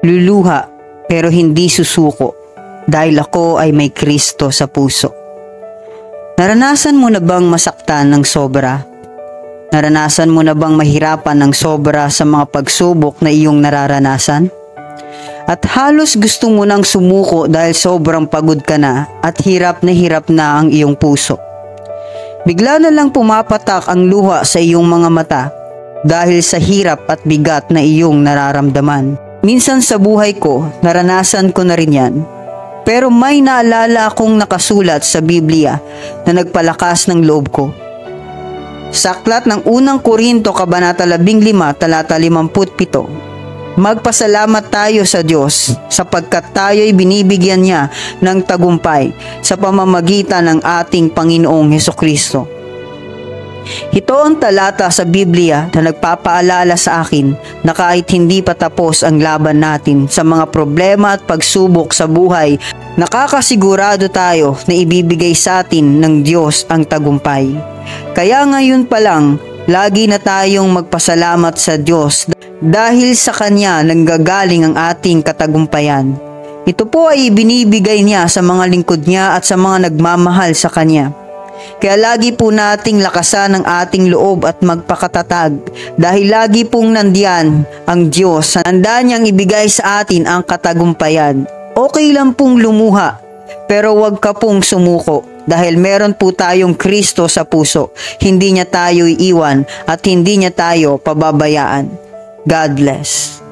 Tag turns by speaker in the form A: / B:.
A: luluha pero hindi susuko dahil ako ay may Kristo sa puso. Naranasan mo na bang masaktan ng sobra? Naranasan mo na bang mahirapan ng sobra sa mga pagsubok na iyong nararanasan? At halos gusto mo nang sumuko dahil sobrang pagod ka na at hirap na ang iyong puso. Bigla na lang pumapatak ang luha sa iyong mga mata dahil sa hirap at bigat na iyong nararamdaman. Minsan sa buhay ko, naranasan ko na rin yan. Pero may naalala akong nakasulat sa Biblia na nagpalakas ng loob ko. Sa aklat ng unang Korinto, Kabanata 15, talata 57, magpasalamat tayo sa Diyos sapagkat tayo'y binibigyan niya ng tagumpay sa pamamagitan ng ating Panginoong Hesukristo. Ito ang talata sa Biblia na nagpapaalala sa akin na kahit hindi pa tapos ang laban natin sa mga problema at pagsubok sa buhay, nakakasigurado tayo na ibibigay sa atin ng Diyos ang tagumpay. Kaya ngayon pa lang, lagi na tayong magpasalamat sa Diyos dahil sa Kanya nanggagaling ang ating katagumpayan. Ito po ay ibinibigay niya sa mga lingkod niya at sa mga nagmamahal sa Kanya. Kaya lagi po nating lakasan ang ating loob at magpakatatag dahil lagi pong nandiyan ang Diyos. Handa niyang ibigay sa atin ang katagumpayan. Okay lang pong lumuha, pero wag ka pong sumuko dahil meron po tayong Kristo sa puso. Hindi niya tayo iiwan at hindi niya tayo pababayaan. God bless.